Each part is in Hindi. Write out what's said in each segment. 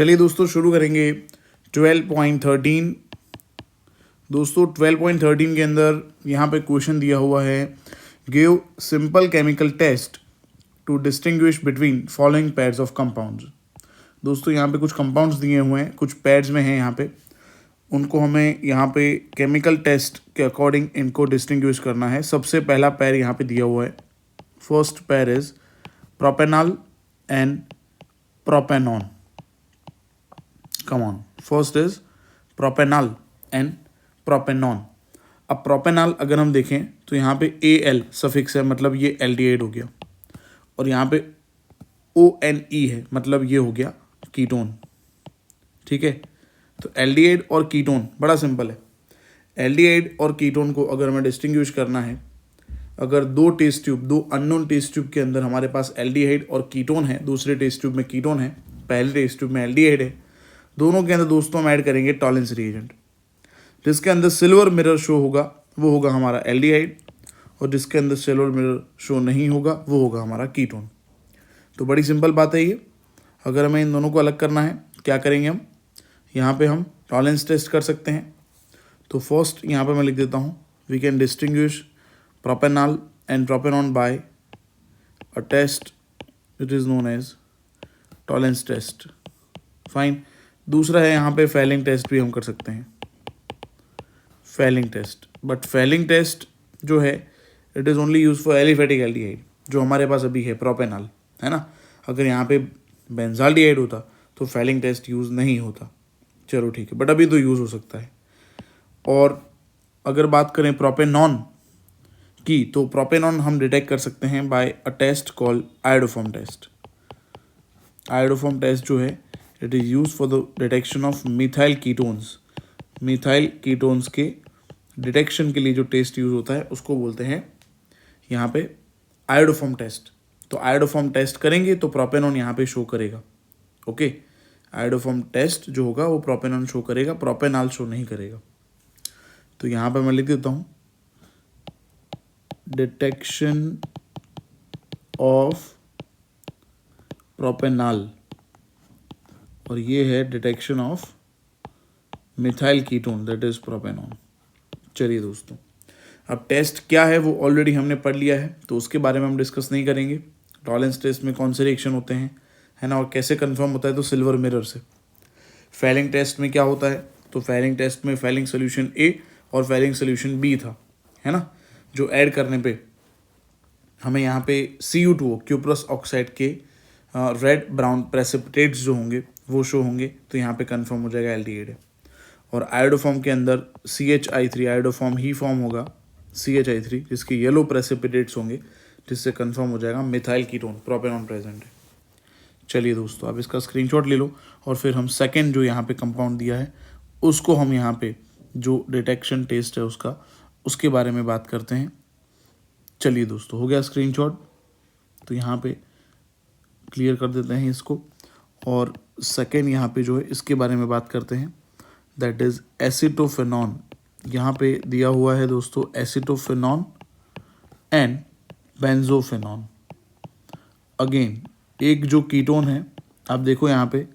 चलिए दोस्तों शुरू करेंगे 12.13। दोस्तों 12.13 के अंदर यहाँ पे क्वेश्चन दिया हुआ है, give simple chemical test to distinguish between following pairs of compounds. दोस्तों यहाँ पे कुछ कंपाउंड्स दिए हुए हैं, कुछ पेयर्स में हैं यहाँ पे, उनको हमें यहाँ पे केमिकल टेस्ट के अकॉर्डिंग इनको डिस्टिंग्विश करना है। सबसे पहला पेयर यहाँ पे दिया हुआ है, first pair is propanol and propanone. Come on, first is propanol and propanone. अब प्रोपेनॉल अगर हम देखें तो यहाँ पे AL सफिक्स है, मतलब ये एल्डिहाइड हो गया, और यहाँ पे ONE है, मतलब ये हो गया कीटोन। ठीक है, तो एल्डिहाइड और कीटोन बड़ा सिंपल है। एल्डिहाइड और कीटोन को अगर हमें डिस्टिंग्विश करना है, अगर दो अननोन टेस्ट ट्यूब के अंदर हमारे पास एल्डिहाइड और कीटोन है, दूसरे टेस्ट ट्यूब में कीटोन है, पहले टेस्ट ट्यूब में एल्डिहाइड है, दोनों के अंदर दोस्तों हम ऐड करेंगे टॉलेंस रिएजेंट। जिसके अंदर सिल्वर मिरर शो होगा वो होगा हमारा एल्डिहाइड, और जिसके अंदर सिल्वर मिरर शो नहीं होगा वो होगा हमारा कीटोन। तो बड़ी सिंपल बात है ये। अगर हमें इन दोनों को अलग करना है, क्या करेंगे हम, यहाँ पे हम टॉलेंस टेस्ट कर सकते हैं। तो फर्स्ट यहाँ पे मैं लिख देता हूँ, we can distinguish propanol and propanone by a test it is known as Tollens test. Fine. दूसरा है यहाँ पे फेलिंग टेस्ट भी हम कर सकते हैं, Fehling test. But Fehling test जो है it is only use for aliphatic aldehyde, जो हमारे पास अभी है प्रोपेनॉल, है ना। अगर यहाँ पे बेंजाल्डिहाइड होता तो फेलिंग टेस्ट यूज़ नहीं होता। चलो ठीक है, बट अभी तो यूज़ हो सकता है। और अगर बात करें प्रोपेनॉन की, तो प्रोपेनॉन हम डिटेक्ट कर सकते हैं by a test called iodoform test. Iodoform test जो है it is use for the detection of methyl ketones. Methyl ketones के डिटेक्शन के लिए जो टेस्ट यूज होता है उसको बोलते हैं यहाँ पे आयोडोफॉर्म टेस्ट। तो आयोडोफॉर्म टेस्ट करेंगे तो प्रोपेनॉन यहाँ पे शो करेगा। ओके, आयोडोफॉर्म टेस्ट जो होगा वो प्रोपेनॉन शो करेगा, प्रोपेनॉल शो नहीं करेगा। तो यहाँ पे मैं लिख देता हूँ, डिटेक्शन ऑफ प्रोपेनॉल, और ये है detection of methyl ketone that is propanone. चलिए दोस्तों, अब टेस्ट क्या है वो ऑलरेडी हमने पढ़ लिया है, तो उसके बारे में हम डिस्कस नहीं करेंगे। टॉलेंस टेस्ट में कौन से रिएक्शन होते हैं, है ना, और कैसे कंफर्म होता है, तो सिल्वर मिरर से। फेलिंग टेस्ट में क्या होता है, तो फेलिंग टेस्ट में फेलिंग सोल्यूशन A और फेलिंग सोल्यूशन B था, है ना, जो ऐड करने पे हमें यहाँ पे Cu2O क्यूप्रस ऑक्साइड के रेड ब्राउन प्रेसिपिटेट्स जो होंगे वो शो होंगे, तो यहाँ पे कंफर्म हो जाएगा एल्डिहाइड है। और आयोडोफॉर्म के अंदर CH3 आयोडोफॉर्म ही फॉर्म होगा, CH3 जिसके येलो प्रेसिपिटेट्स होंगे, जिससे कंफर्म हो जाएगा मिथाइल कीटोन प्रोपेनॉन प्रेजेंट है। चलिए दोस्तों, आप इसका स्क्रीनशॉट ले लो, और फिर हम सेकंड जो यहाँ पे कंपाउंड दिया है उसको हम यहाँ पे जो डिटेक्शन टेस्ट है उसके बारे में बात करते हैं। चलिए दोस्तों, हो गया स्क्रीनशॉट, तो यहाँ पे क्लियर कर देते हैं इसको, और सेकेंड यहाँ पे जो है इसके बारे में बात करते हैं, दैट इज़ एसिटोफेनॉन। यहाँ पे दिया हुआ है दोस्तों एसिटोफेनॉन एंड बेंजोफेनॉन। अगेन एक जो कीटोन है, आप देखो यहाँ पे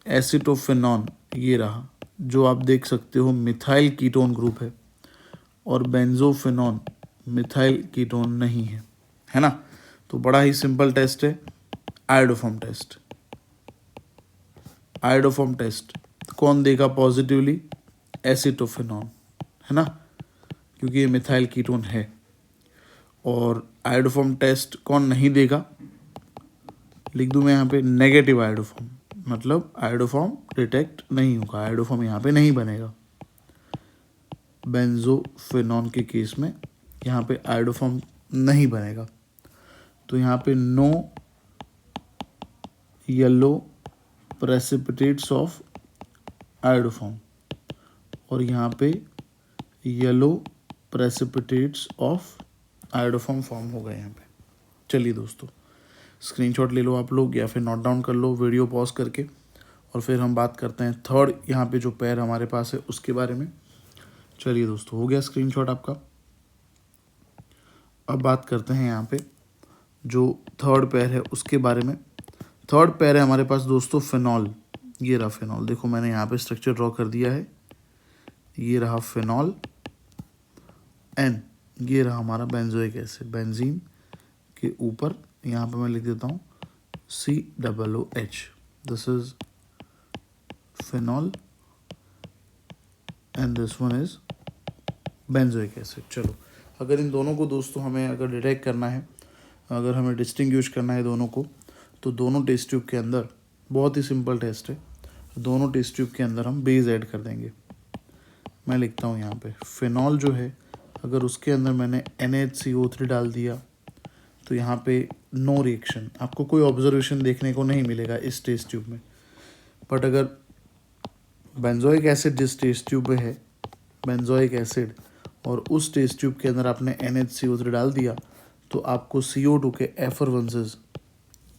एसिटोफेनॉन ये रहा, जो आप देख सकते हो मिथाइल कीटोन ग्रुप है, और बेंजोफेनॉन मिथाइल कीटोन नहीं है, है ना। तो बड़ा ही सिंपल टेस्ट है आयोडोफॉर्म टेस्ट। आयोडोफॉर्म टेस्ट कौन देगा पॉजिटिवली, एसिटोफेनॉन, है ना, क्योंकि ये मिथाइल कीटोन है। और आयोडोफॉर्म टेस्ट कौन नहीं देगा, लिख दूं मैं यहाँ पे नेगेटिव आयोडोफॉर्म, मतलब आयोडोफॉर्म डिटेक्ट नहीं होगा, आयोडोफॉर्म यहाँ पे नहीं बनेगा। बेंजोफेनॉन के केस में यहाँ पे आयोडोफॉर्म नहीं बनेगा, तो यहाँ पे no yellow precipitates of iodoform, और यहाँ पे yellow precipitates of iodoform form होगा यहाँ पे। चलिए दोस्तों, स्क्रीनशॉट ले लो आप लोग, या फिर नोट डाउन कर लो वीडियो पॉज करके, और फिर हम बात करते हैं थर्ड यहाँ पे जो पेयर हमारे पास है उसके बारे में। चलिए दोस्तों, हो गया स्क्रीनशॉट आपका। अब बात करते हैं यहाँ पे जो थर्ड पेयर है उसके बारे में। थर्ड पेयर है हमारे पास दोस्तों फिनॉल, ये रहा फिनॉल, देखो मैंने यहाँ पे स्ट्रक्चर ड्रॉ कर दिया है, ये रहा फिनॉल एन, ये रहा हमारा बेंजोइक एसिड, बेंजीन के ऊपर यहाँ पे मैं लिख देता हूँ COOH, this is phenol and this one is benzoic acid. चलो, अगर इन दोनों को दोस्तों हमें अगर डिटेक्ट करना है, अगर हमें डिस्टिंग्विश करना है दोनों को, तो दोनों टेस्ट ट्यूब के अंदर बहुत ही सिंपल टेस्ट है, दोनों टेस्ट ट्यूब के अंदर हम बेस ऐड कर देंगे। मैं लिखता हूँ यहाँ पे फिनॉल जो है, अगर उसके अंदर मैंने NaCO3 डाल दिया तो यहाँ पे नो रिएक्शन, आपको कोई ऑब्जर्वेशन देखने को नहीं मिलेगा इस टेस्ट ट्यूब में। बट अगर बेंजोइक एसिड जिस टेस्ट ट्यूब में है, बेंजोइक एसिड, और उस टेस्ट ट्यूब के अंदर आपने NaCO3 डाल दिया तो आपको CO2 के एफरवेंसेस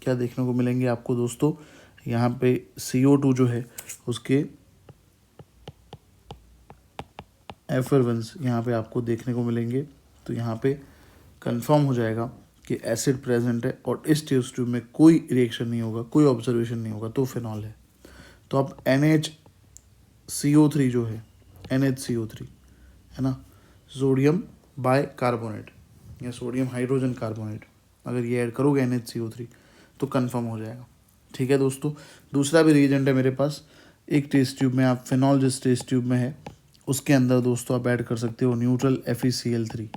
क्या देखने को मिलेंगे आपको दोस्तों। यहाँ पे CO2 जो है उसके एफरवेंस यहाँ पे आपको देखने को मिलेंगे, तो यहाँ पे कंफर्म हो जाएगा कि एसिड प्रेजेंट है और इस टेस्ट ट्यूब में कोई रिएक्शन नहीं होगा, कोई ऑब्जर्वेशन नहीं होगा, तो फिनॉल है। तो अब NaCO3 जो है, NaCO3 है ना, सोडियम बाय कार्बोनेट या सोडियम हाइड्रोजन कार्बोनेट, अगर ये ऐड करोगे NaCO3 तो कंफर्म हो जाएगा। ठीक है दोस्तों, दूसरा भी रिएजेंट है मेरे पास, एक टेस्ट ट्यूब में आप फिनॉल जिस टेस्ट ट्यूब में है उसके अंदर दोस्तों आप ऐड कर सकते हो न्यूट्रल FeCl3।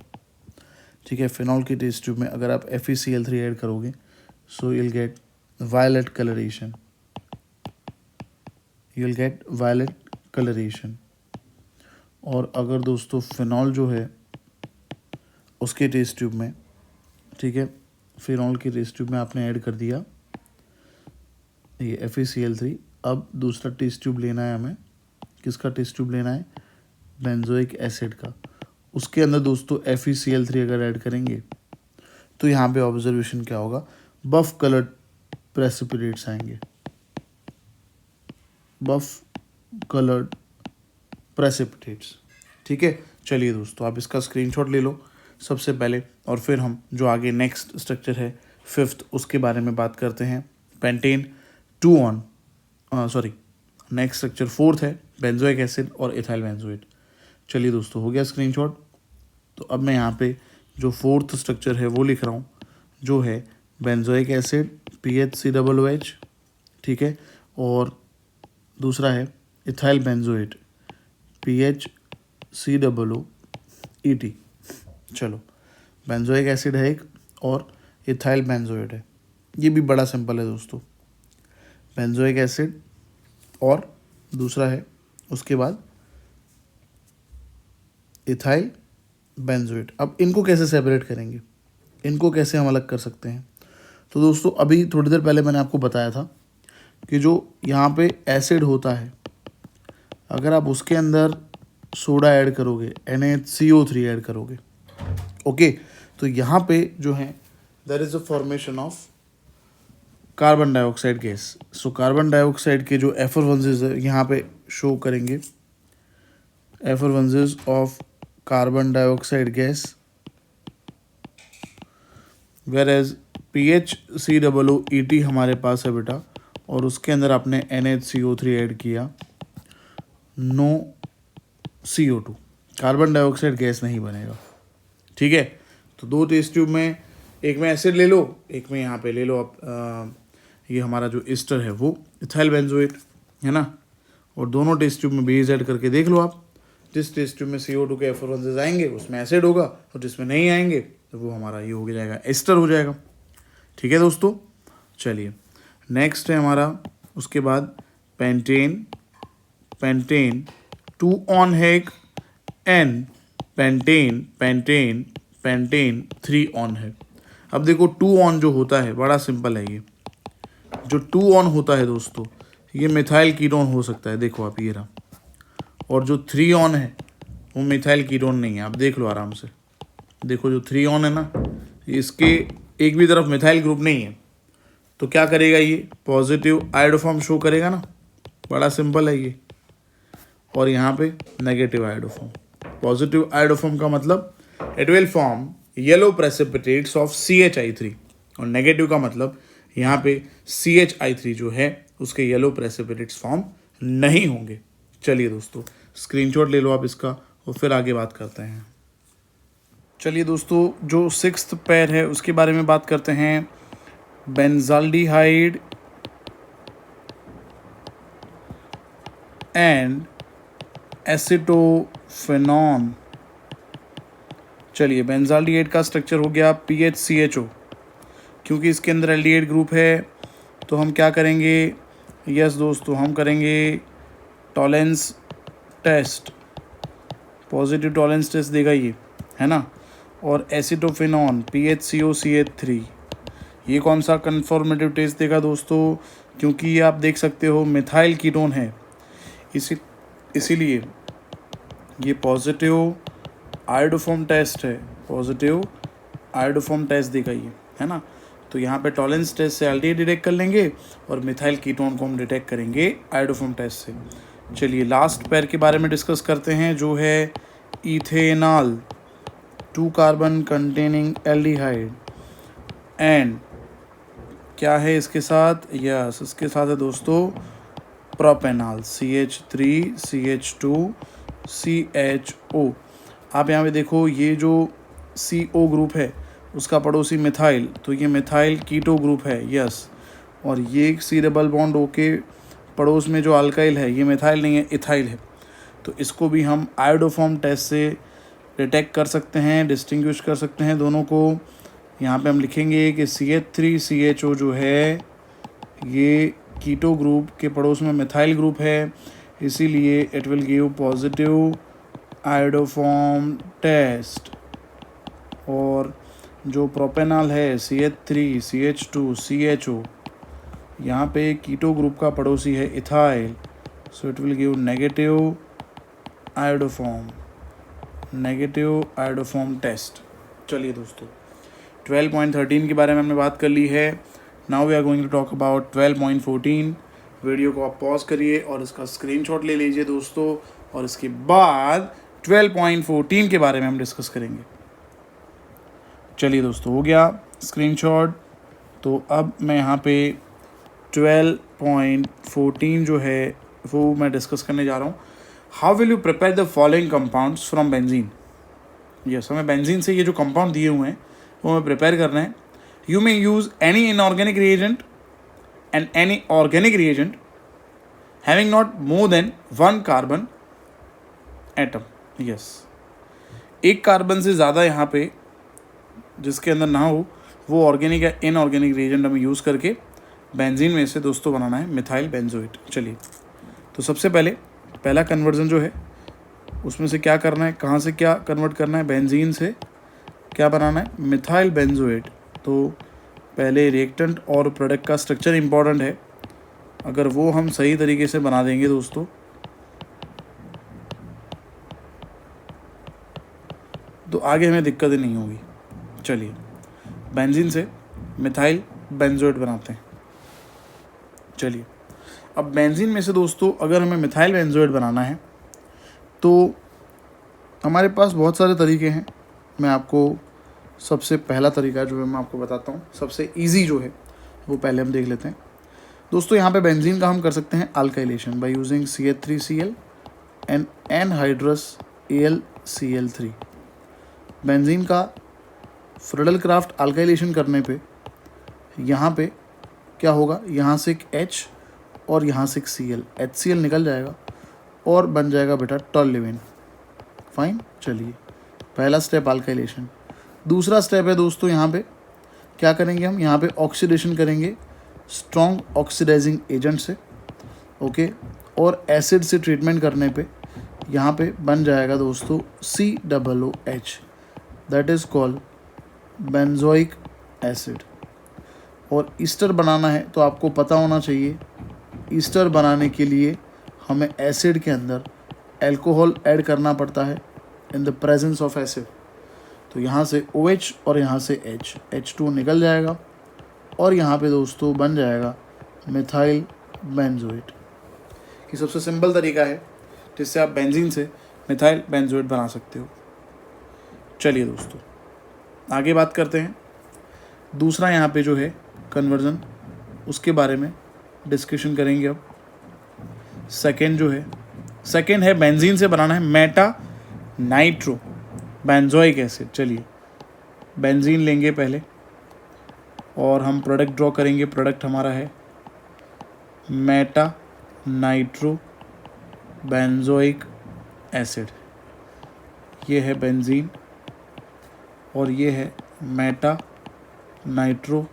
ठीक है, फिनॉल की टेस्ट ट्यूब में अगर आप FeCl3 ऐड करोगे सो you'll get violet coloration, you'll get violet coloration। और अगर दोस्तों फिनॉल जो है उसके टेस्ट ट्यूब में, ठीक है, फिनॉल की टेस्ट ट्यूब में आपने ऐड कर दिया ये FeCl3, अब दूसरा टेस्ट ट्यूब लेना है हमें, किसका टेस्ट ट्यूब लेना है, बेंजोइक एसिड का, उसके अंदर दोस्तों FeCl3 अगर ऐड करेंगे तो यहाँ पे ऑब्जर्वेशन क्या होगा, बफ कलर्ड प्रेसिपिटेट्स आएंगे, बफ कलर्ड प्रेसिपिटेट्स। ठीक है, चलिए दोस्तों आप इसका स्क्रीनशॉट ले लो सबसे पहले, और फिर हम जो आगे नेक्स्ट स्ट्रक्चर है 5th उसके बारे में बात करते हैं। Pentane 2 on next structure 4th है बेंजोइक एसिड और इथाइल बेंजोएट। चलिए दोस्तों, हो गया स्क्रीनशॉट। तो अब मैं यहाँ पे जो 4th स्ट्रक्चर है वो लिख रहा हूँ, जो है बेंजोइक एसिड PHCOOH, ठीक है, और दूसरा है इथाइल बेंजोएट PHCOOET। चलो, बेंजोइक एसिड है एक और इथाइल बेंजोएट है, ये भी बड़ा सिंपल है दोस्तों, बेंजोइक एसिड और दूसरा है उसके बाद इथाइल बेंजोएट। अब इनको कैसे सेपरेट करेंगे, इनको कैसे हम अलग कर सकते हैं, तो दोस्तों अभी थोड़ी देर पहले मैंने आपको बताया था कि जो यहाँ पे एसिड होता है, अगर आप उसके अंदर सोडा ऐड करोगे, NaCO3 ऐड करोगे, ओके, तो यहाँ पे जो है there is a formation of carbon dioxide gas. So carbon dioxide के जो एफरवेंसेस है यहाँ पे शो करेंगे, effervescences of carbon dioxide gas, whereas PHCOOET हमारे पास है बेटा, और उसके अंदर आपने NaCO3 ऐड किया, no CO2, carbon dioxide gas नहीं बनेगा। ठीक है, तो 2 टेस्ट ट्यूब में, एक में एसिड ले लो, एक में यहाँ पे ले लो आप ये हमारा जो एस्टर है वो इथाइल बेंजोएट है ना, और दोनों टेस्ट ट्यूब में बेस ऐड करके देख लो आप, जिस टेस्ट ट्यूब में CO2 के एफरवेंसेस आएंगे उसमें एसिड होगा, और जिसमें नहीं आएंगे तो वो हमारा ये हो जाएगा, एस्टर हो जाएगा। ठीक है दोस्तों, चलिए नेक्स्ट है हमारा उसके बाद पेंटेन 2 ऑन है एक, एन पेंटेन 3 ऑन है। अब देखो 2 ऑन जो होता है बड़ा सिंपल है, ये जो 2 ऑन होता है दोस्तों ये मिथाइल कीटोन हो सकता है, देखो आप ये रहा, और जो 3 ऑन है वो मिथाइल कीटोन नहीं है, आप देख लो आराम से, देखो जो 3 ऑन है ना, इसके एक भी तरफ मिथाइल ग्रुप नहीं है, तो क्या करेगा, ये पॉजिटिव आयोडोफॉर्म शो करेगा ना, बड़ा सिंपल है ये, और यहाँ पे नेगेटिव आयोडोफॉर्म। पॉजिटिव आयोडोफॉर्म का मतलब it will form yellow precipitates of CHI3, और नेगेटिव का मतलब यहाँ पे CHI3 जो है उसके येलो प्रेसिपिटेट्स फॉर्म नहीं होंगे। चलिए दोस्तों, स्क्रीनशॉट ले लो आप इसका और फिर आगे बात करते हैं। चलिए दोस्तों, जो 6th पेयर है उसके बारे में बात करते हैं। Benzaldehyde and acetophenone. चलिए, बेंजाल्डिहाइड का स्ट्रक्चर हो गया PHCHO। क्योंकि इसके अंदर एल्डिहाइड ग्रुप है तो हम क्या करेंगे, यस दोस्तों, हम करेंगे Tollens test. Positive Tollens test देगा ये, है ना। और एसिटोफेनॉन PHCOCH3, ये कौन सा कन्फॉर्मेटिव टेस्ट देगा दोस्तों, क्योंकि ये आप देख सकते हो मिथाइल कीटोन है, इसीलिए ये पॉजिटिव आयोडोफॉर्म टेस्ट है, पॉजिटिव आयोडोफॉर्म टेस्ट देगा ये, है ना। तो यहाँ पे टॉलेंस टेस्ट से एल्डिहाइड डिटेक्ट कर लेंगे और मिथाइल कीटोन को हम डिटेक्ट करेंगे आयोडोफॉर्म टेस्ट से। चलिए, लास्ट पेयर के बारे में डिस्कस करते हैं, जो है ethanol, 2 carbon containing aldehyde. And क्या है इसके साथ, यस इसके साथ है दोस्तों प्रोपेनॉल, CH3CH2CHO। आप यहाँ पे देखो, ये जो CO ग्रुप है उसका पड़ोसी मिथाइल, तो ये मिथाइल कीटो ग्रुप है, यस। और ये C डबल बॉन्ड ओके पड़ोस में जो अल्काइल है, ये मिथाइल नहीं है, इथाइल है। तो इसको भी हम आयोडोफॉर्म टेस्ट से डिटेक्ट कर सकते हैं, डिस्टिंग्विश कर सकते हैं दोनों को। यहाँ पे हम लिखेंगे कि CH3CHO जो है ये कीटो ग्रुप के पड़ोस में मिथाइल ग्रुप है, इसीलिए it will give positive iodoform test. और जो प्रोपेनॉल है CH3CH2CHO, यहाँ पे कीटो ग्रुप का पड़ोसी है ethyl, so it will give negative iodoform test. चलिए दोस्तों, 12.13 के बारे में हमने बात कर ली है। Now we are going to talk about 12.14। Video को आप पॉज करिए और इसका स्क्रीनशॉट ले लीजिए दोस्तों, और इसके बाद 12.14 के बारे में हम डिस्कस करेंगे। चलिए दोस्तों, हो गया स्क्रीनशॉट। तो अब मैं यहाँ पे 12.14 जो है वो मैं डिस्कस करने जा रहा हूँ। How will you prepare the following compounds from benzene. Yes, हमें बेंजीन से ये जो कंपाउंड दिए हुए हैं वो हमें प्रिपेयर करना है। You may use any inorganic reagent and any organic reagent having not more than 1 carbon atom. Yes, एक कार्बन से ज़्यादा यहाँ पे जिसके अंदर ना हो वो ऑर्गेनिक या इनऑर्गेनिक रिएजेंट हमें यूज़ करके बेंजीन में से दोस्तों बनाना है मिथाइल बेंजोएट। चलिए, तो सबसे पहला कन्वर्जन जो है उसमें से क्या करना है, कहाँ से क्या कन्वर्ट करना है, बेंजीन से क्या बनाना है, मिथाइल बेंजोएट। तो पहले रिएक्टेंट और प्रोडक्ट का स्ट्रक्चर इम्पॉर्टेंट है, अगर वो हम सही तरीके से बना देंगे दोस्तों तो आगे हमें दिक्कतें नहीं होगी। चलिए, बेंजीन से मिथाइल बेंजोएट बनाते हैं। चलिए, अब बेंजीन में से दोस्तों अगर हमें मिथाइल बेंजोएट बनाना है तो हमारे पास बहुत सारे तरीके हैं। मैं आपको सबसे पहला तरीका जो है मैं आपको बताता हूँ, सबसे इजी जो है वो पहले हम देख लेते हैं दोस्तों। यहाँ पे बेंजीन का हम कर सकते हैं alkylation by using CH3Cl and anhydrous AlCl3। Benzene का फ्रिडल क्राफ्ट अल्काइलेशन करने पे यहाँ पे क्या होगा, यहाँ से एक H और यहाँ से एक Cl, HCl निकल जाएगा और बन जाएगा बेटा टॉल्यूएन। फाइन। चलिए, पहला स्टेप अल्काइलेशन। दूसरा स्टेप है दोस्तों, यहाँ पे क्या करेंगे हम, यहाँ पे ऑक्सीडेशन करेंगे स्ट्रॉन्ग ऑक्सीडाइजिंग एजेंट से, ओके। और एसिड से ट्रीटमेंट करने पे यहाँ पे बन जाएगा दोस्तों COOH, that is called benzoic acid. और ईस्टर बनाना है तो आपको पता होना चाहिए, ईस्टर बनाने के लिए हमें एसिड के अंदर अल्कोहल ऐड करना पड़ता है इन द प्रेजेंस ऑफ एसिड। तो यहाँ से OH और यहाँ से H2 निकल जाएगा और यहाँ पे दोस्तों बन जाएगा मिथाइल बेंजोएट। ये सबसे सिंपल तरीका है जिससे आप बेंजीन से मिथाइल बेंजोएट बना सकते हो। चलिए दोस्तों, आगे बात करते हैं। दूसरा यहाँ पे जो है कन्वर्जन, उसके बारे में डिस्कशन करेंगे अब। सेकेंड है बेंजीन से बनाना है मेटा नाइट्रो बेंजोइक एसिड। चलिए बेंजीन लेंगे पहले और हम प्रोडक्ट ड्रॉ करेंगे। प्रोडक्ट हमारा है मेटा नाइट्रो बेंजोइक एसिड। ये है बेंजीन और ये है मेटा नाइट्रो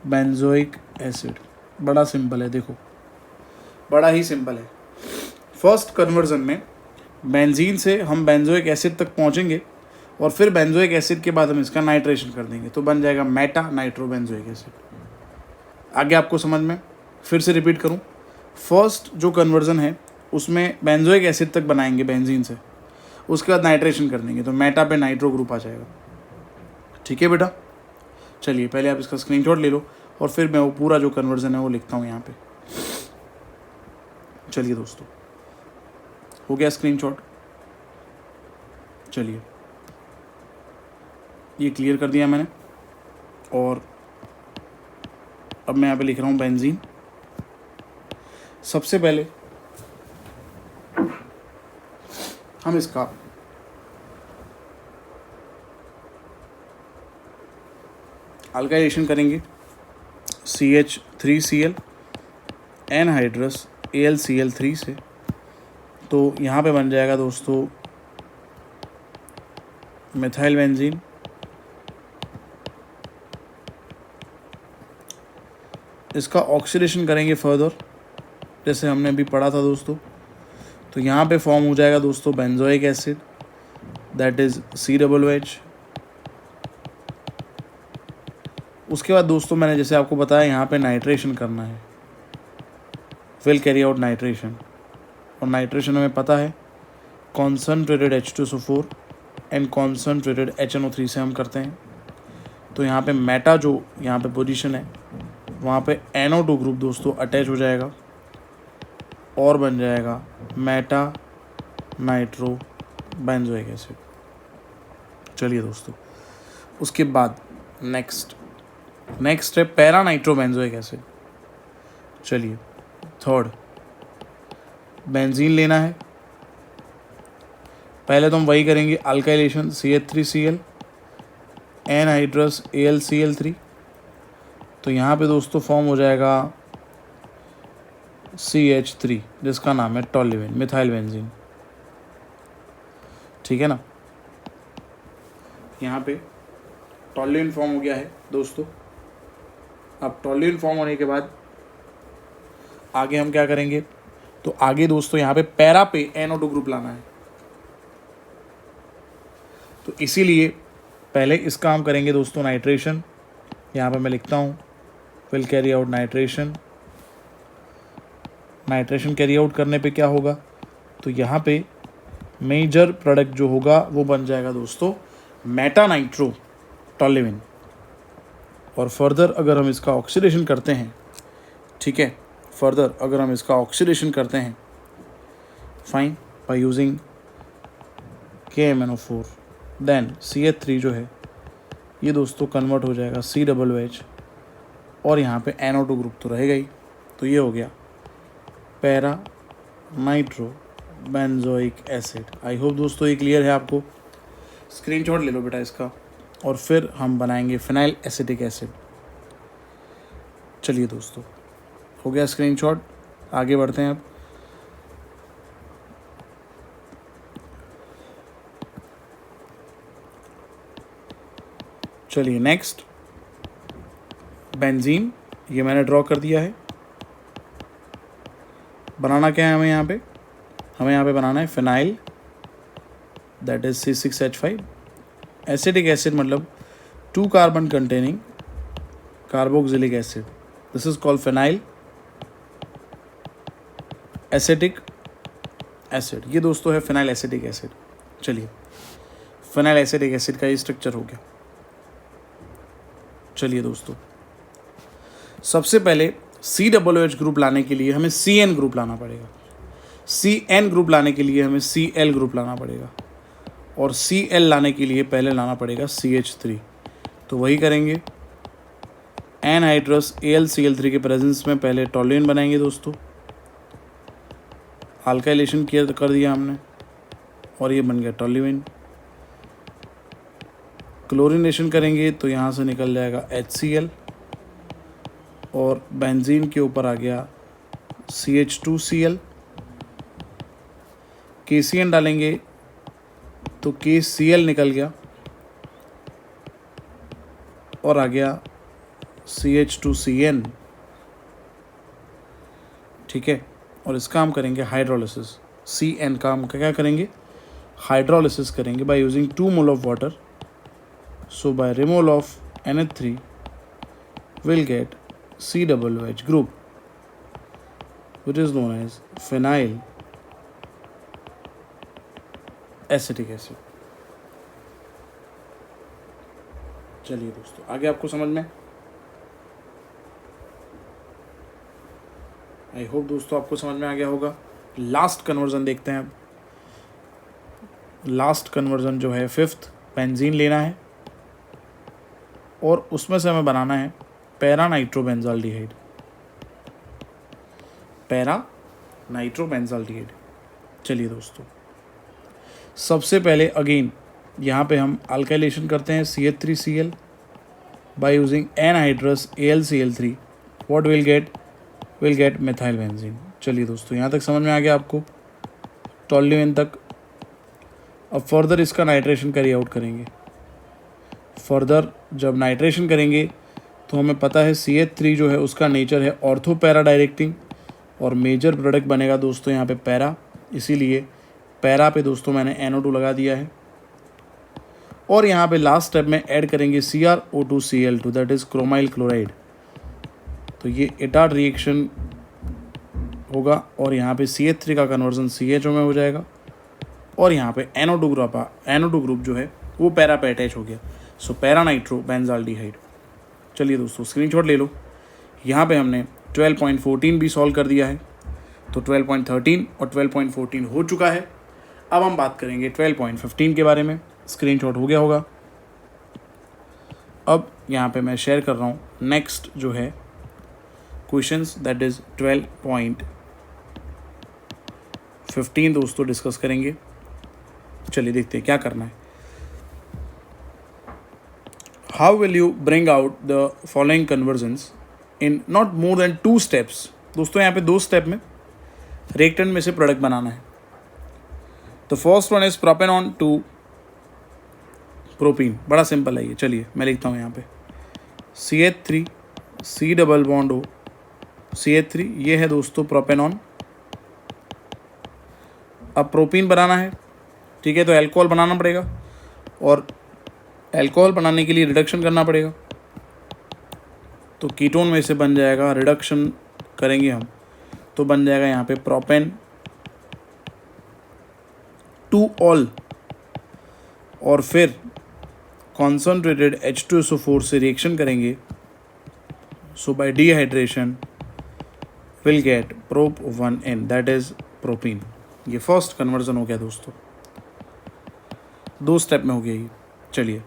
बेंजोइक एसिड। बड़ा सिंपल है, देखो बड़ा ही सिंपल है। फर्स्ट कन्वर्जन में बेंजीन से हम बेंजोइक एसिड तक पहुंचेंगे और फिर बेंजोइक एसिड के बाद हम इसका नाइट्रेशन कर देंगे तो बन जाएगा मेटा नाइट्रो बेंजोइक एसिड। आगे आपको समझ में, फिर से रिपीट करूं। फर्स्ट जो कन्वर्जन है उसमें बेंजोइक एसिड तक बनाएंगे बेंजीन से, उसके बाद नाइट्रेशन कर देंगे तो मेटा पे नाइट्रो ग्रुप आ जाएगा। ठीक है बेटा, चलिए पहले आप इसका स्क्रीनशॉट ले लो और फिर मैं वो पूरा जो कन्वर्जन है वो लिखता हूँ यहाँ पे। चलिए दोस्तों, हो गया स्क्रीनशॉट। चलिए ये क्लियर कर दिया मैंने और अब मैं यहाँ पे लिख रहा हूँ बेंजीन। सबसे पहले हम इसका अल्काइलेशन करेंगे CH3Cl एनहाइड्रस AlCl3 से। तो यहाँ पे बन जाएगा दोस्तों मिथाइल बेंजीन। इसका ऑक्सीडेशन करेंगे फर्दर, जैसे हमने अभी पढ़ा था दोस्तों। तो यहाँ पे फॉर्म हो जाएगा दोस्तों benzoic acid, that is COOH। उसके बाद दोस्तों मैंने जैसे आपको बताया यहाँ पे नाइट्रेशन करना है, विल कैरी आउट नाइट्रेशन। और नाइट्रेशन हमें पता है concentrated H2SO4 and concentrated HNO3 से हम करते हैं। तो यहाँ पे मेटा जो यहाँ पे पोजीशन है वहाँ पे NO2 ग्रुप दोस्तों अटैच हो जाएगा और बन जाएगा मेटा नाइट्रो बेंजोइक एसिड। चलिए दोस्तों, उसके बाद नेक्स्ट है पैरा नाइट्रो बेंजोइक एसिड। चलिए थर्ड, बेंजीन लेना है। पहले तो हम वही करेंगे अल्काइलेशन CH3Cl एनहाइड्रस AlCl3। तो यहाँ पे दोस्तों फॉर्म हो जाएगा CH3 जिसका नाम है टोल्यूइन, मिथाइल बेंजीन। ठीक है ना, यहाँ पे टोल्यूइन फॉर्म हो गया है दोस्तों। अब टोल्यूइन फॉर्म होने के बाद आगे हम क्या करेंगे, तो आगे दोस्तों यहाँ पे पैरा पे NO2 ग्रुप लाना है। तो इसीलिए पहले इसका हम करेंगे दोस्तों नाइट्रेशन। यहाँ पे मैं लिखता हूँ will carry out nitration. Nitration carry out करने पे क्या होगा, तो यहाँ पे मेजर प्रोडक्ट जो होगा वो बन जाएगा दोस्तों मेटा नाइट्रो टोल्यूइन। और फर्दर अगर हम इसका ऑक्सीडेशन करते हैं, ठीक है, फर्दर अगर हम इसका ऑक्सीडेशन करते हैं fine by using KMnO4, then CH3 जो है ये दोस्तों कन्वर्ट हो जाएगा COOH और यहाँ पे NO2 ग्रुप तो रहेगा ही। तो ये हो गया para nitro benzoic acid. I hope दोस्तों ये क्लियर है आपको। स्क्रीनशॉट ले लो बेटा इसका और फिर हम बनाएंगे फिनाइल एसिटिक एसिड। चलिए दोस्तों, हो गया स्क्रीनशॉट, आगे बढ़ते हैं अब। चलिए नेक्स्ट, बेंजीन ये मैंने ड्रॉ कर दिया है। बनाना क्या है हमें यहाँ पे, हमें यहाँ पे बनाना है phenyl, that is C6H5 acetic acid, मतलब 2 carbon containing carboxylic acid. This is called phenyl acetic acid. ये दोस्तों है फिनाइल एसिटिक एसिड। चलिए फिनाइल एसिटिक एसिड का ये स्ट्रक्चर हो गया। चलिए दोस्तों, सबसे पहले COOH ग्रुप लाने के लिए हमें CN ग्रुप लाना पड़ेगा। CN ग्रुप लाने के लिए हमें Cl ग्रुप लाना पड़ेगा और Cl लाने के लिए पहले लाना पड़ेगा CH3। तो वही करेंगे एनहाइड्रस AlCl3 के प्रेजेंस में पहले टॉल्यूएन बनाएंगे दोस्तों। अल्काइलेशन कर दिया हमने और ये बन गया टॉल्यूएन। क्लोरीनेशन करेंगे तो यहाँ से निकल जाएगा HCl और बेंजीन के ऊपर आ गया CH2Cl। KCN डालेंगे तो KCl निकल गया और आ गया CH2CN। ठीक है, और इसका हम करेंगे हाइड्रोलिसिस। CN का हम क्या करेंगे, हाइड्रोलिसिस करेंगे by using 2 mole of water. So by removal of NH3 will get COOH group which is known as phenyl acetic acid. चलिए दोस्तों, आगे आपको समझ में, आई होप दोस्तों आपको समझ में आ गया होगा। लास्ट कन्वर्जन देखते हैं अब। लास्ट कन्वर्जन जो है 5th, बेंजीन लेना है और उसमें से हमें बनाना है पैरा नाइट्रोबेंजाल्डिहाइड। पैरा नाइट्रोबेंजाल्डिहाइड। चलिए दोस्तों, सबसे पहले अगेन यहाँ पे हम अल्काइलेशन करते हैं CH3Cl by using anhydrous AlCl3। What will get methyl benzene. चलिए दोस्तों, यहाँ तक समझ में आ गया आपको, टॉल्यूएन तक। अब फर्दर इसका नाइट्रेशन कैरी आउट करेंगे। फर्दर जब नाइट्रेशन करेंगे तो हमें पता है CH3 जो है उसका नेचर है ऑर्थो पैरा डायरेक्टिंग और मेजर प्रोडक्ट बनेगा दोस्तों यहाँ पे पैरा, इसीलिए पैरा पे दोस्तों मैंने NO2 लगा दिया है। और यहाँ पे लास्ट स्टेप में ऐड करेंगे CrO2Cl2 that is chromyl chloride. तो ये एटार्ड रिएक्शन होगा और यहाँ पे CH3 का कन्वर्जन CHO में हो जाएगा और यहाँ पे NO2 ग्रुप जो है वो पैरा पे अटैच हो गया। सो पैरा नाइट्रो बेंजाल्डिहाइड। चलिए दोस्तों, स्क्रीनशॉट ले लो। यहाँ पे हमने 12.14 भी सॉल्व कर दिया है, तो 12.13 और 12.14 हो चुका है। अब हम बात करेंगे 12.15 के बारे में। स्क्रीनशॉट हो गया होगा। अब यहाँ पे मैं शेयर कर रहा हूँ नेक्स्ट जो है क्वेश्चंस, दैट इज़ 12.15 दोस्तों डिस्कस करेंगे। चलिए देखते हैं क्या करना है। How will you bring out the following conversions in not more than 2 steps? दोस्तों यहाँ पे 2 स्टेप में रिएक्टेंट में से प्रोडक्ट बनाना है। तो first one is propanone to propene. बड़ा सिंपल है ये। चलिए मैं लिखता हूँ यहाँ पे CH3 C double bond O CH3, ये है दोस्तों प्रोपेनॉन। अब प्रोपीन बनाना है, ठीक है, तो अल्कोहल बनाना पड़ेगा और अल्कोहल बनाने के लिए रिडक्शन करना पड़ेगा। तो कीटोन में से बन जाएगा, रिडक्शन करेंगे हम तो बन जाएगा यहाँ पे प्रोपेन टू ऑल और फिर कॉन्सनट्रेटेड H2SO4 से रिएक्शन करेंगे। So by dehydration will get prop 1N that is propene. ये फर्स्ट कन्वर्जन हो गया दोस्तों, 2 स्टेप में हो गया ये। चलिए,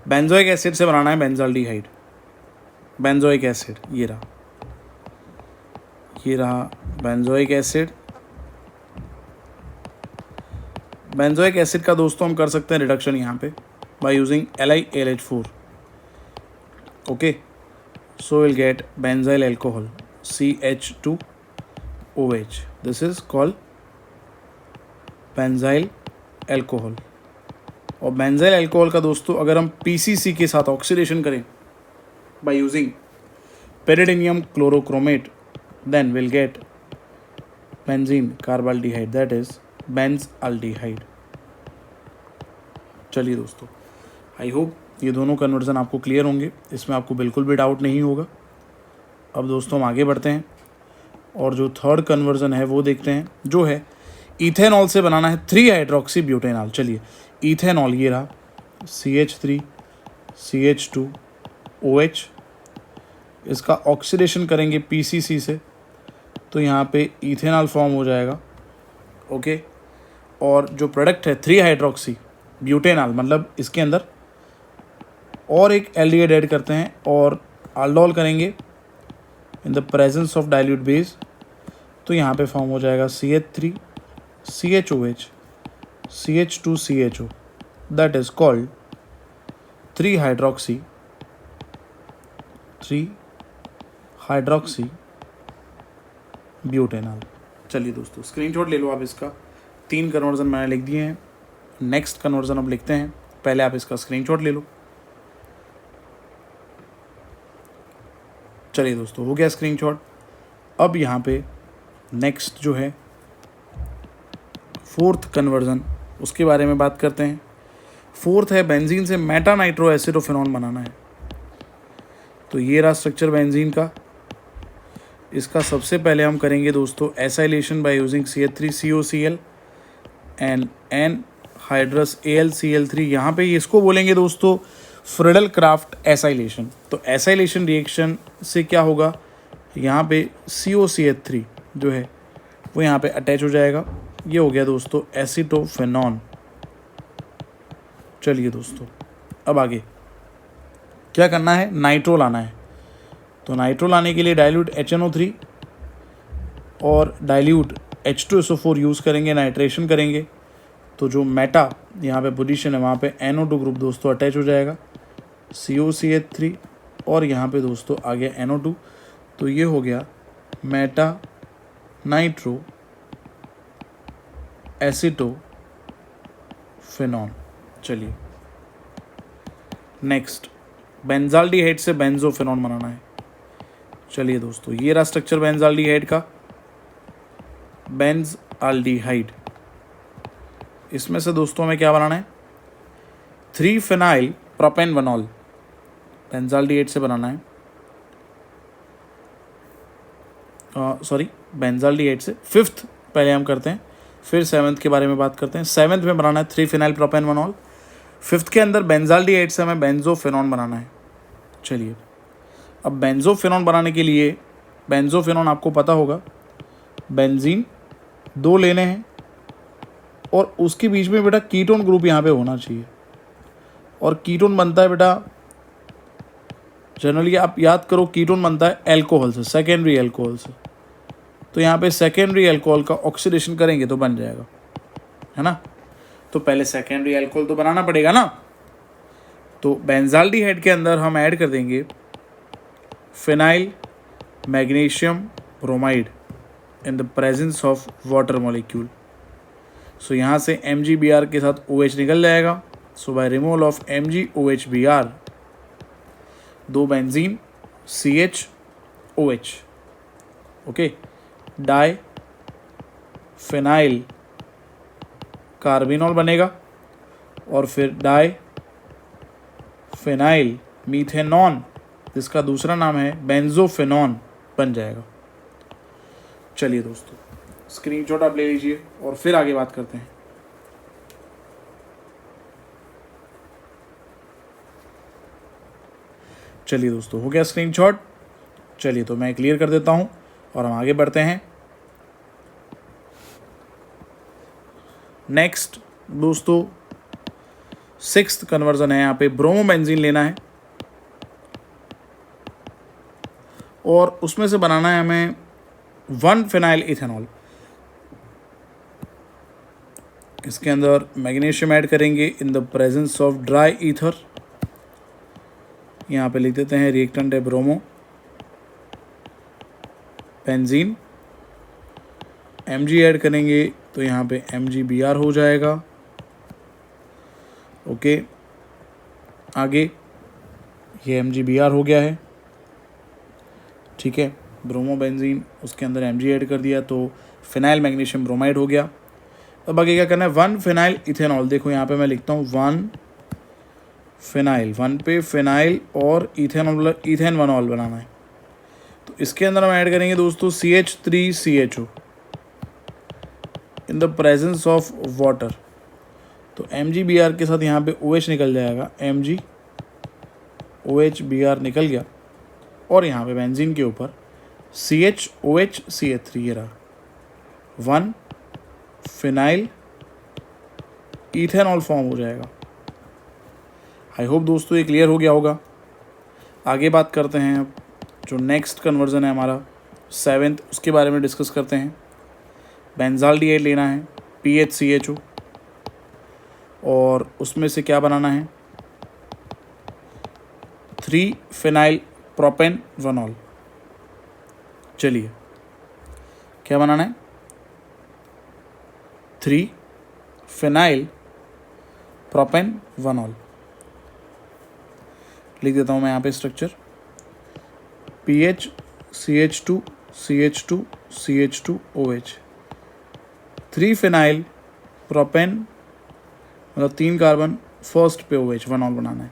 बेंजोइक एसिड से बनाना है बेंजाल्डिहाइड। बेंजोइक एसिड ये रहा बेंजोइक एसिड। बेंजोइक एसिड का दोस्तों हम कर सकते हैं रिडक्शन यहाँ पे by using LiAlH4। Okay, so will get benzyl alcohol CH2OH। This is called benzyl alcohol. और बेंजाइल अल्कोहल का दोस्तों अगर हम PCC के साथ ऑक्सीडेशन करें by using pyridinium chlorochromate then will get benzene carbaldehyde that is benzaldehyde. चलिए दोस्तों, आई होप ये दोनों कन्वर्जन आपको क्लियर होंगे, इसमें आपको बिल्कुल भी डाउट नहीं होगा। अब दोस्तों हम आगे बढ़ते हैं और जो थर्ड कन्वर्जन है वो देखते हैं, जो है इथेनॉल से बनाना है 3 हाइड्रोक्सी ब्यूटेनॉल। चलिए, इथेनॉल ये रहा CH3 CH2OH, इसका ऑक्सीडेशन करेंगे PCC से तो यहाँ पे इथेनॉल फॉर्म हो जाएगा। ओके, और जो प्रोडक्ट है 3 हाइड्रोक्सी ब्यूटेनॉल, मतलब इसके अंदर और एक एल्डिहाइड ऐड करते हैं और aldol करेंगे इन the presence of dilute base, तो यहाँ पे फॉर्म हो जाएगा CH3 CHOH CH2 CHO, that is called three hydroxy butanol. चलिए दोस्तों स्क्रीनशॉट ले लो आप इसका। 3 कन्वर्जन मैंने लिख दिए हैं, नेक्स्ट कन्वर्जन अब लिखते हैं, पहले आप इसका स्क्रीनशॉट ले लो। चलिए दोस्तों हो गया स्क्रीनशॉट। अब यहाँ पे नेक्स्ट जो है 4th कन्वर्जन, उसके बारे में बात करते हैं। 4th है बेंजीन से मेटा नाइट्रो एसिडोफेनॉन बनाना है। तो ये रहा स्ट्रक्चर बेंजीन का। इसका सबसे पहले हम करेंगे दोस्तों acylation by using CH3COCl and anhydrous AlCl3। यहाँ पे इसको बोलेंगे दोस्तों फ्रिडल क्राफ्ट एसाइलेशन। तो एसाइलेशन रिएक्शन से क्या होगा, यहाँ पे COCH3 जो है वो यहाँ पे अटैच हो जाएगा। ये हो गया दोस्तों एसिटोफेनॉन। चलिए दोस्तों अब आगे क्या करना है, नाइट्रो लाना है। तो नाइट्रो लाने के लिए डाइल्यूट HNO3 और डाइल्यूट H2SO4 यूज़ करेंगे, नाइट्रेशन करेंगे। तो जो मेटा यहाँ पे पोजीशन है वहाँ पे NO2 ग्रुप दोस्तों अटैच हो जाएगा, COCH3 और यहाँ पे दोस्तों आ गया NO2। तो ये हो गया मेटा नाइट्रो एसिटोफेनॉन। चलिए नेक्स्ट बेंजाल्डिहाइड से बेंजोफेनॉन बनाना है। चलिए दोस्तों ये रहा स्ट्रक्चर बेंजाल्डिहाइड का, बेंजाल्डिहाइड। इसमें से दोस्तों हमें क्या बनाना है, 3-फेनाइल प्रोपेनवनॉल बेंजाल्डिहाइड से बनाना है। बेंजाल्डिहाइड से 5th पहले हम करते हैं, फिर 7th के बारे में बात करते हैं। 7th में बनाना है 3-फेनाइल प्रोपेनवनॉल। 5th के अंदर बेंजाल्डिहाइड से हमें बेंजोफेनॉन बनाना है। चलिए अब बेंजोफेनॉन बनाने के लिए, बेंजोफेनॉन आपको पता होगा, बेंजीन 2 लेने हैं और उसके बीच में बेटा कीटोन ग्रुप यहाँ पे होना चाहिए। और कीटोन बनता है बेटा जनरली आप याद करो, कीटोन बनता है एल्कोहल से, सेकेंडरी एल्कोहल से। तो यहाँ पे सेकेंडरी एल्कोहल का ऑक्सीडेशन करेंगे तो बन जाएगा, है ना। तो पहले सेकेंडरी एल्कोहल तो बनाना पड़ेगा ना। तो बेंजाल्डिहाइड के अंदर हम ऐड कर देंगे phenyl magnesium bromide in the presence of water molecule. So यहाँ से MgBr के साथ OH निकल जाएगा। So by removal of MgOHBr 2 benzene CHOH, okay, di phenyl carbinol बनेगा और फिर डाई फिनाइल मीथेनॉन, जिसका दूसरा नाम है बेंजोफेनॉन, बन जाएगा। चलिए दोस्तों स्क्रीनशॉट आप ले लीजिए और फिर आगे बात करते हैं। चलिए दोस्तों हो गया स्क्रीनशॉट। चलिए तो मैं क्लियर कर देता हूं और हम आगे बढ़ते हैं। नेक्स्ट दोस्तों 6th कन्वर्जन है, यहाँ पे ब्रोमोबेंजीन लेना है और उसमें से बनाना है हमें 1-फेनाइल इथेनॉल। इसके अंदर मैग्नीशियम ऐड करेंगे इन the presence of dry ether. यहाँ पे लिख देते हैं रिएक्टेंट है ब्रोमो बेंजीन। Mg ऐड करेंगे तो यहाँ पे MgBr हो जाएगा, ओके। आगे ये MgBr हो गया है, ठीक है। ब्रोमोबेंजीन उसके अंदर Mg ऐड कर दिया तो फिनाइल मैग्नीशियम ब्रोमाइड हो गया। अब आगे क्या करना है, 1-फेनाइल इथेनॉल। देखो यहाँ पे मैं लिखता हूँ 1-फेनाइल, 1 पे फिनाइल और इथेनॉल, इथेनवनॉल बनाना है। तो इसके अंदर हम ऐड करेंगे दोस्तों CH3CHO in the presence of water. तो MgBr के साथ यहाँ पे OH निकल जाएगा, MgOHBr निकल गया और यहाँ पे बेंजीन के ऊपर CHOHCH3 ये रहा, 1-फेनाइल इथेनॉल फॉर्म हो जाएगा। आई होप दोस्तों ये क्लियर हो गया होगा। आगे बात करते हैं अब जो नेक्स्ट कन्वर्जन है हमारा 7th, उसके बारे में डिस्कस करते हैं। बेंजाल्डिहाइड लेना है PHCHO और उसमें से क्या बनाना है 3 फिनाइल चलिए क्या बनाना है 3 फिनाइल लिख देता हूँ मैं यहाँ पे structure PHCH2 CH2 CH2OH 3 phenyl propane मतलब 3 कार्बन फर्स्ट पे OH वनॉल बनाना है।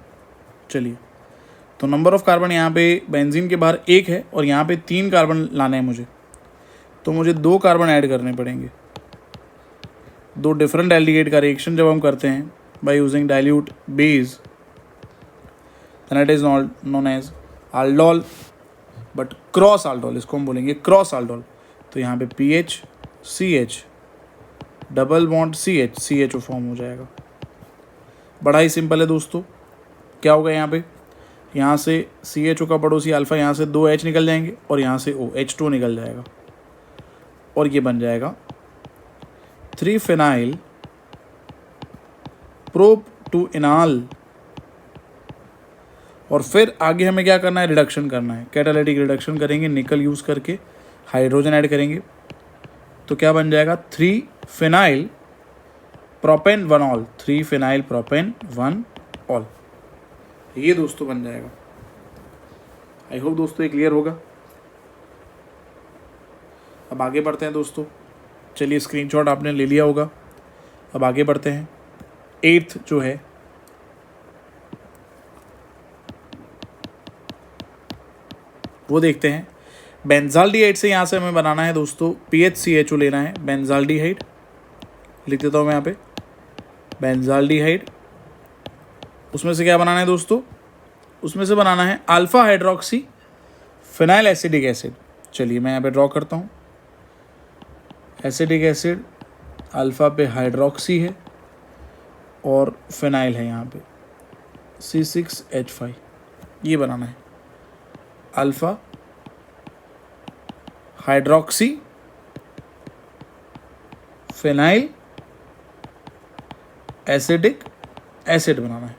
चलिए तो नंबर ऑफ कार्बन यहाँ पे बेंजीन के बाहर 1 है और यहाँ पे 3 कार्बन लाने हैं मुझे, तो मुझे 2 कार्बन ऐड करने पड़ेंगे। 2 डिफरेंट एल्डिहाइड का रिएक्शन जब हम करते हैं by using dilute base then it is known as aldol, but cross aldol इसको हम बोलेंगे क्रॉस aldol। तो यहाँ पे PHCH double bond CHO form हो जाएगा। बड़ा ही सिंपल है दोस्तों। क्या होगा यहाँ से CHO का पड़ोसी अल्फा, यहाँ से 2 H निकल जाएंगे और यहाँ से H2 निकल जाएगा और ये बन जाएगा 3 फिनाइल प्रोप टू इनाल। और फिर आगे हमें क्या करना है रिडक्शन करना है, कैटालिटिक रिडक्शन करेंगे निकल यूज़ करके, हाइड्रोजन ऐड करेंगे तो क्या बन जाएगा 3 फिनाइल प्रोपेन वनॉल 3 फिनाइल प्रोपेन वनॉल। ये दोस्तों बन जाएगा। आई होप दोस्तों ये क्लियर होगा। अब आगे बढ़ते हैं दोस्तों। चलिए स्क्रीनशॉट आपने ले लिया होगा। अब आगे बढ़ते हैं। 8th जो है वो देखते हैं। बेंजाल्डिहाइड से यहाँ से हमें बनाना है दोस्तों PHCHO लेना है बेंजाल्डिहाइड। लिख देता हूँ मैं यहाँ पे बेंजाल्डिहाइड। उसमें से क्या बनाना है दोस्तों, उसमें से बनाना है alpha hydroxy phenyl acidic acid. चलिए मैं यहाँ पे ड्रॉ करता हूँ। एसिडिक एसिड अल्फा पे हाइड्रोक्सी है और फिनाइल है यहाँ पे C6H5। ये बनाना है alpha hydroxy phenyl acidic acid बनाना है।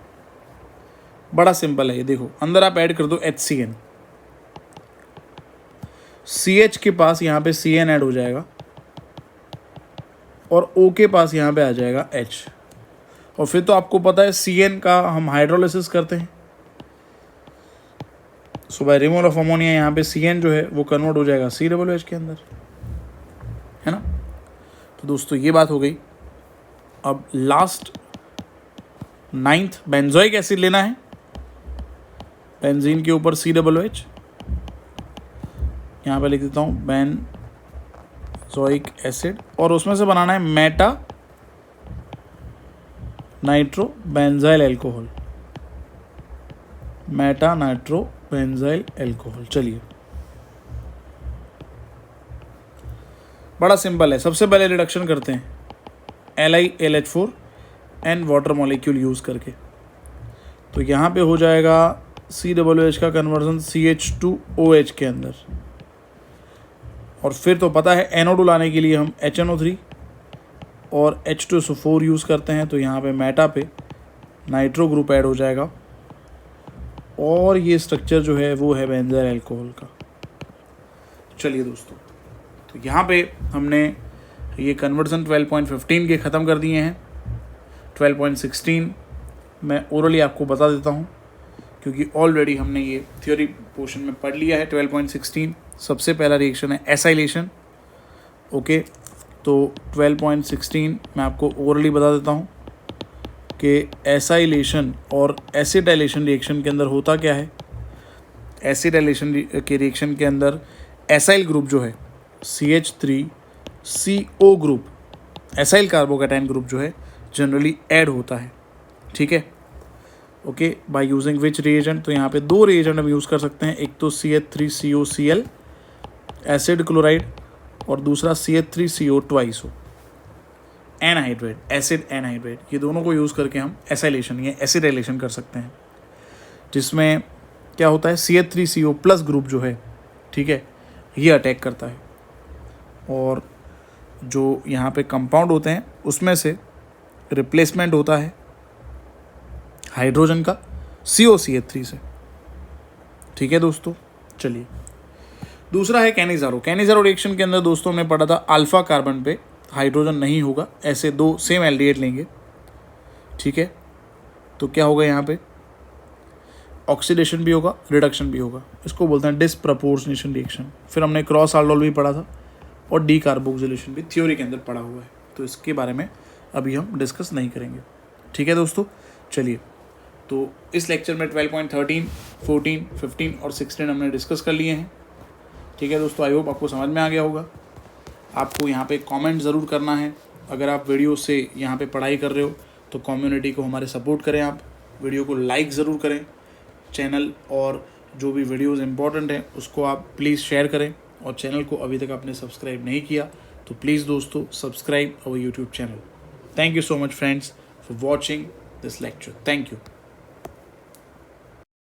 बड़ा सिंपल है ये। देखो अंदर आप ऐड कर दो HCN, CH के पास यहाँ पे CN ऐड हो जाएगा और O के पास यहाँ पे आ जाएगा H। और फिर तो आपको पता है CN का हम हाइड्रोलिसिस करते हैं, सो बाय रिमूवल ऑफ अमोनिया यहाँ पे CN जो है वो कन्वर्ट हो जाएगा COOH के अंदर, है ना। तो दोस्तों ये बात हो गई। अब लास्ट 9th बेंजोइक एसिड लेना है। बेंजीन के ऊपर COOH, यहाँ पे लिख देता हूँ बेंजोइक एसिड और उसमें से बनाना है Meta nitro benzyl alcohol, Meta nitro benzyl alcohol. चलिए बड़ा सिंपल है। सबसे पहले रिडक्शन करते हैं LiLH4 and water molecule use करके। तो यहाँ पे हो जाएगा COOH का कन्वर्जन CH2OH के अंदर। और फिर तो पता है NO2 लाने के लिए हम HNO3 और H2SO4 यूज़ करते हैं। तो यहाँ पे मेटा पे नाइट्रो ग्रुप ऐड हो जाएगा और ये स्ट्रक्चर जो है वो है बेंजाइल अल्कोहल का। चलिए दोस्तों तो यहाँ पे हमने ये कन्वर्जन 12.15 के ख़त्म कर दिए हैं। 12.16 मैं ओरली आपको बता देता हूँ क्योंकि ऑलरेडी हमने ये थ्योरी पोर्शन में पढ़ लिया है। 12.16 सबसे पहला रिएक्शन है एसाइलेशन। ओके तो 12.16 मैं आपको ओरली बता देता हूँ कि एसाइलेशन और एसिटाइलेशन रिएक्शन के अंदर होता क्या है। एसिटाइलेशन के रिएक्शन के अंदर एसाइल ग्रुप जो है CH3CO group, acyl carbocation group जो है जनरली ऐड होता है। ठीक है okay by using which reagent. तो यहाँ पे 2 रिएजेंट हम यूज़ कर सकते हैं, एक तो CH3COCl एसिड क्लोराइड और दूसरा CH3CO ट्वाइस हो एनहाइड्रेट एसिड एनहाइड्रेट। ये दोनों को यूज़ करके हम एसाइलेशन या एसिडाइलेशन कर सकते हैं, जिसमें क्या होता है, CH3CO प्लस ग्रुप जो है, ठीक है, ये अटैक करता है और जो यहाँ पे कंपाउंड होते हैं उसमें से रिप्लेसमेंट होता है हाइड्रोजन का COCH3 से। ठीक है दोस्तों, चलिए दूसरा है कैनिजारो। कैनिजारो रिएक्शन के अंदर दोस्तों हमने पढ़ा था अल्फा कार्बन पे हाइड्रोजन नहीं होगा, ऐसे दो सेम एल्डिहाइड लेंगे, ठीक है, तो क्या होगा, यहाँ पे ऑक्सीडेशन भी होगा, रिडक्शन भी होगा, इसको बोलते हैं डिसप्रपोर्शनेशन रिएक्शन। फिर हमने क्रॉस आल्डोल भी पढ़ा था और डी कार्बोक्सिलेशन भी थ्योरी के अंदर पढ़ा हुआ है, तो इसके बारे में अभी हम डिस्कस नहीं करेंगे। ठीक है दोस्तों, चलिए तो इस लेक्चर में 12.13, 14, 15 और 16 हमने डिस्कस कर लिए हैं। ठीक है दोस्तों, आई होप आपको समझ में आ गया होगा। आपको यहाँ पे कमेंट ज़रूर करना है, अगर आप वीडियो से यहाँ पे पढ़ाई कर रहे हो तो कम्युनिटी को हमारे सपोर्ट करें, आप वीडियो को लाइक ज़रूर करें, चैनल और जो भी वीडियोज़ इंपॉर्टेंट हैं उसको आप प्लीज़ शेयर करें, और चैनल को अभी तक आपने सब्सक्राइब नहीं किया तो प्लीज़ दोस्तों subscribe our YouTube channel. Thank you so much friends for watching this lecture. Thank you.